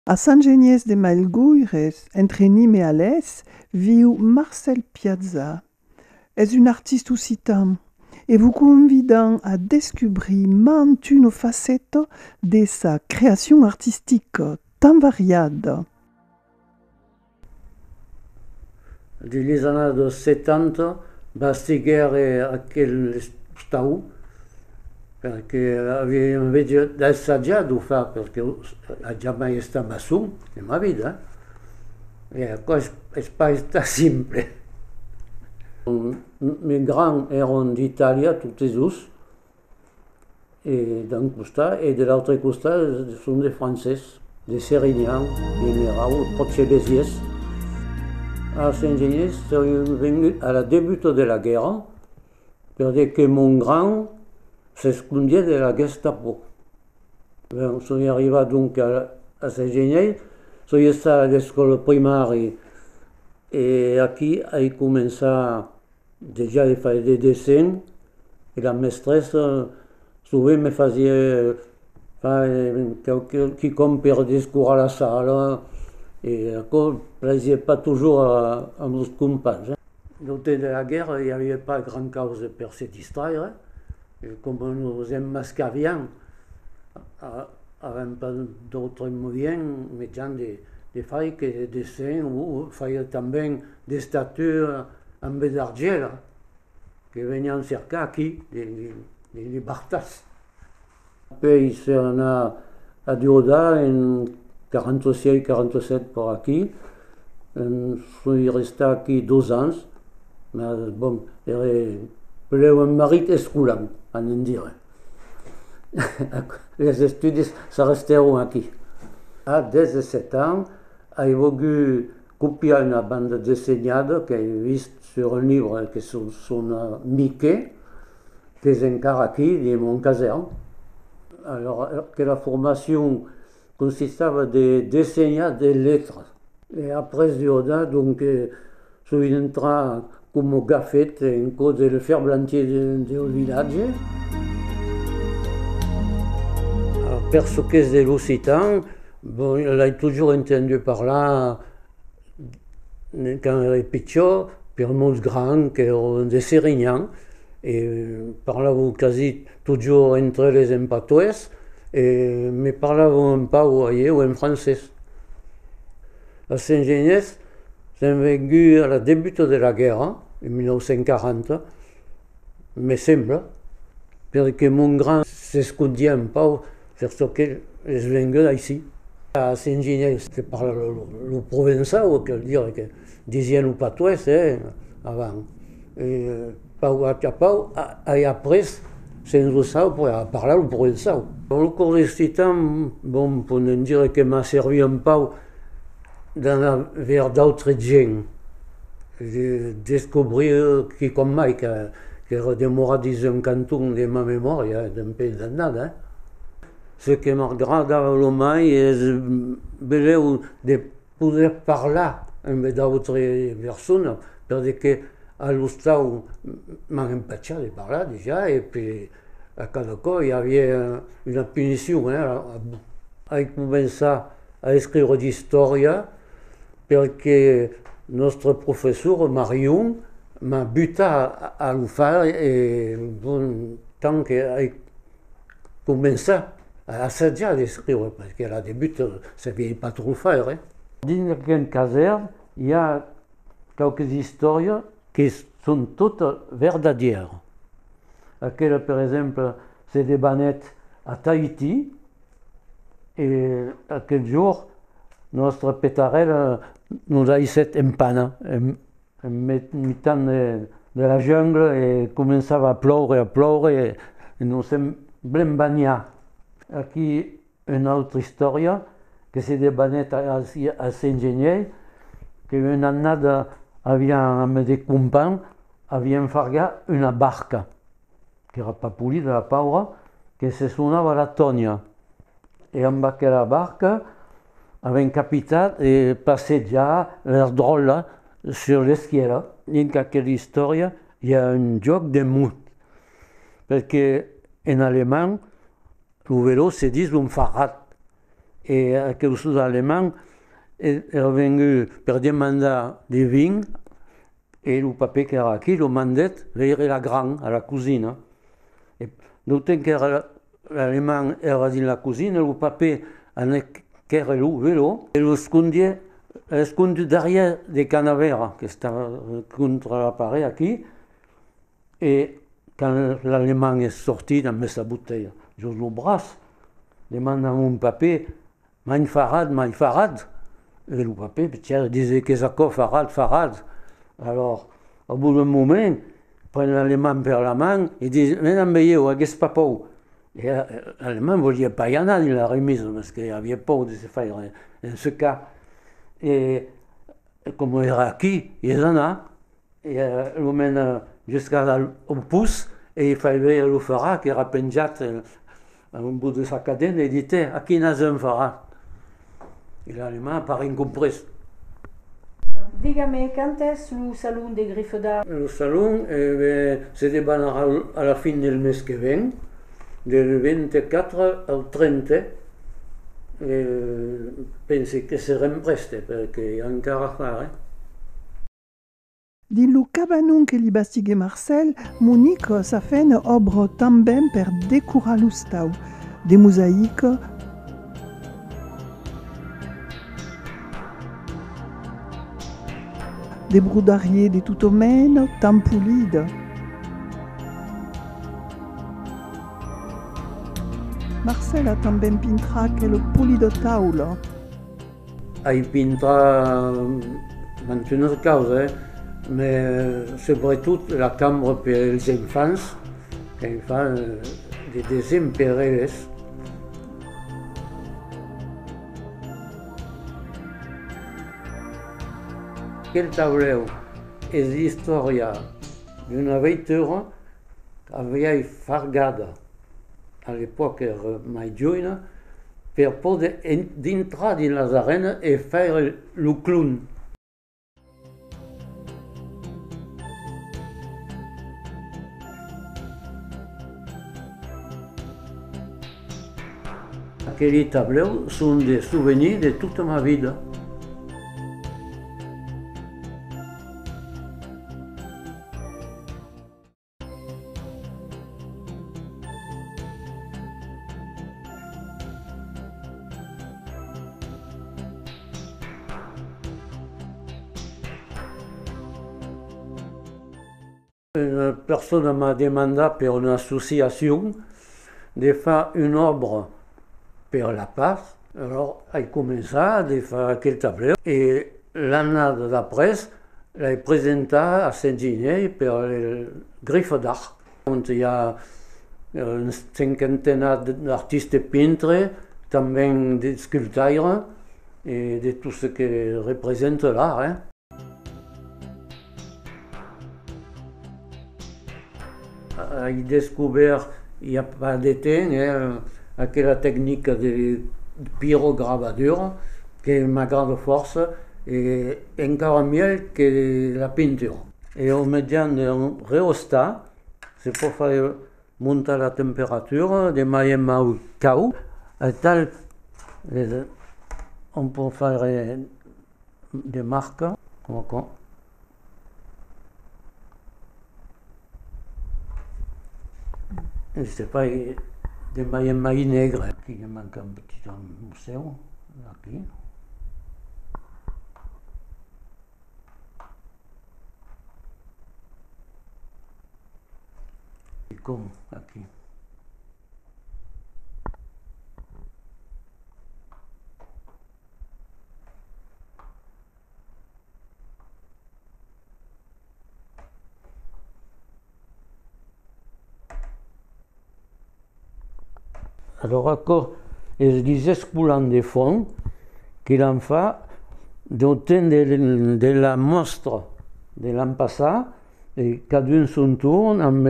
A Sant Genís de Mailguires, entre Nîmes et Alès, viu Marcel Piazza. És un artiste occitan et vous convidant à découvrir une facette de sa création artistique tan variada. Degli anni 70 bastigare aquel stau perché invece d'assaggiato fa perché ha già mai stato su nella vita e questo è pas simple. Mes grands erano d'Italia, tutti tous, et d'un costat, et de l'altre costat sont des Français, des Sérignans, des Merau, Portuguesies. A Saint-Genès, sono venuto alla début de la guerra perché mon grand s'escondait de la Gestapo. Sono arrivato donc a Saint-Genès, sono stato all'escola primaria e qui ho cominciato già a fare dei dessins e la maîtresse souvent me faisait quelqu'un per discours à la salle. Et encore, ne plaisait pas toujours à nos compagnes. Au temps de la guerre, il n'y avait pas grande cause pour se distraire. Et comme nous emmascavions, avec pas d'autres moyens, mettant des feuilles, des dessins, ou feuilles também des statues en baie d'argile, qui venaient cercar qui, les Bartas. Puis, on a Dioda, 46-47 por aquí. Soy resté aquí 2 ans, mais bon, era pleu un marit escolant, en dire. Les estudis se restaron aquí. A 17 ans, he volgut copiar una banda dissenyada que he vist sur un livre que son Mickey, que és encara aquí, de mon caserne. Alors que la formation consistava de dissenyar des lettres. Et après Dioda, donc, soy entré como gafet en cause del ferblantier del village. Per ce que és de l'occitan, bon, l'he toujours entendu parlar quand era pitjor, per molts grands que eren de Sérignans, et parlavo quasi toujours entre les empatois, mais parlavano pas ou en français. A Saint-Genès, jsem venu à la début de la guerre, en 1940, me sembla, perché mon grand s'escondia un peu, perché és venu d'ici. A Saint-Genès, se parla le provençal, que dire que disien el patois, avant. Pau a Pau, et après, sense usar per parlar el provençal. El curs d'occitan, bon, podem dire que m'ha servi un peu d'anar vers d'autres gent, de descobrir qui com mai, que redemora dins un canton de ma memòria, d'un peu d'anada. Ce que m'agrada el mai és veure de poder parlar amb d'autres persones, perquè a l'hostal m'han empatxat de parlar déjà, et puis a cada cop hi havia una punició. He començat a escriure d'història perché il nostre professor Marion m'a butat a lo fare e bon, tant que he començat a assaggiare a scriure, perché al debut ne sabia pas trop faire. Dins d'aquest casern hi ha qualques històries que són totes verdadieres. Aquella, per exemple, c'est des banettes a Tahiti, et aquell jour, nostre petarel nous a laissat en pana, en mitant de la jungle, et començava a ploure, et nous hem blem banyar. Aquí una altra història, que c'est des banettes a Saint-Genès, que una annada amb des companys, havien fargat una barca, que era papulí de la paura, que se sonava la Tònia. I amb aquella barca havien capitat i passejar les droles sur l'esquiera. Dins aquella història hi ha un joc de mut, perquè en alemany el velo se diu un Fahrrad, e che lo studio alemán era venu per demandar des vins e il papà che era qui lo mandet veire la gran a la cucina. E noten che l'alemán era din la cucina, il papà anec che era lo velo e lo escondu derrière des canavera che stava contro la parete qui. Et quand l'Allemand est sorti, il a mis sa bouteille sur le bras, demande à mon papa, mein Fahrrad, mein Fahrrad. Et le papa, il disait que ça quoi, Fahrrad, Fahrrad. Alors, au bout d'un moment, il prend l'Allemand par la main, il dit, mais non, mais qu'est-ce pas pour? Et l'Allemand ne voulait pas y en avoir dans la remise, parce qu'il n'y avait pas de se faire en ce cas. Et comme il era aquí, il en a, et il mène jusqu'au pouce, et il fallait le Farah qui era penjat au bout de sa cadène et dit aquí n'as un Farah. Et l'Allemand n'a pas rien compris. Dígame, quand est le salon des Griffes d'Art? Le salon se débarrera à la fin du mois que vient, du 24 au 30. Penso che sarem preste perché ancora a fare. Din lo cabanon que li bastigue Marcel, Monique sa fait une obra também per decorar lo stau, des mosaïques, des brodariers de tout mène, tan pulides. Marcel a també pintra quello puli de taula. Hai pintra mantenuto cose, mais soprattutto la camera per gli enfants, che fa des dessins perelles. Quel tableu és l'història d'una vettura que havia fargada a l'època mai giovane per poder entrar dins les arenes e fer el clown. Aquells tableus són des souvenirs de tota ma vida. Une personne m'a demandé pour une association de faire une œuvre pour la paix. Alors, j'ai commencé à faire quelques tableaux et l'année d'après, l'ai présenté à Saint-Ginier pour le Griffe d'Art. Il y a une cinquantaine d'artistes peintres, también des sculpteurs et de tout ce qui représente l'art. Hein. J'ai découvert il n'y a pas de temps aquella technique de pyrogravure qui est ma grande force et encore mieux que la peinture. Et au médian d'un rhéostat, c'est pour faire monter la température de manière au chaos, et tel on peut faire des marques comme ça. C'est pas des mailles nègres. Aquí il manque un petit museu, aquí. Et comme aquí. Alors, encore, les escoulants de fond qu'il en fait d'autant de la mostra de l'an passat, et cadun son tour, amb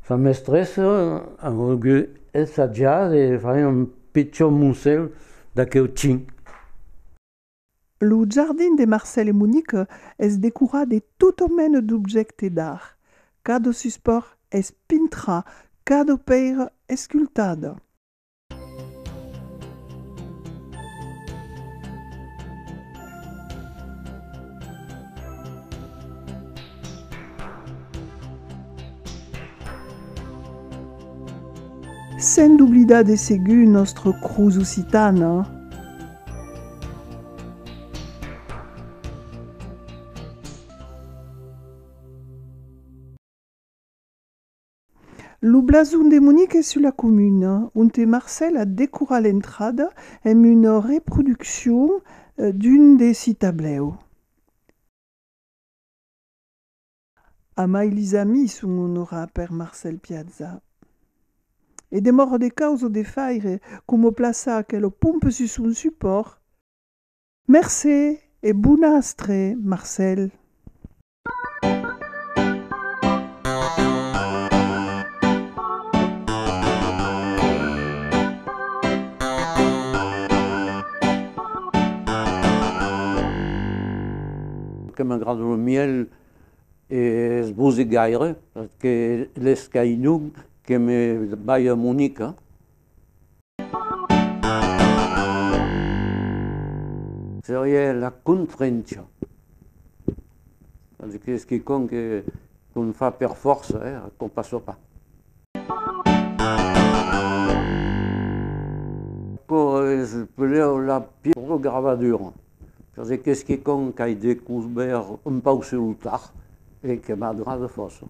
sa mestressa, a volgut assaggiar de fer un pitjor museu d'aquell xing. Lo jardin de Marcel et Monique es decura de tout mène d'objectes d'art. Cada support es pintra, cada peira escultada. sen d'oblidar de segur nostre cruz occitana. Le blason de Monique est sur la commune, où Marcel a décoré l'entrada en une reproduction d'une des six tableaux. A mai les amis sont honorés per Marcel Piazza. Et de mort de cause de faire comme plaça que le pompe sur son support. Merci et bon astre, Marcel. Que m'agrada el miel és busi gaire, perquè l'escaïnug que me vaig a Monica. Seria la confrença. Que és quelqu'un qu'on fa per força, qu'on passe pas. És la pire gravadura. Perquè és quelqu'un qui a découvert un pau celular et que m'agrada força.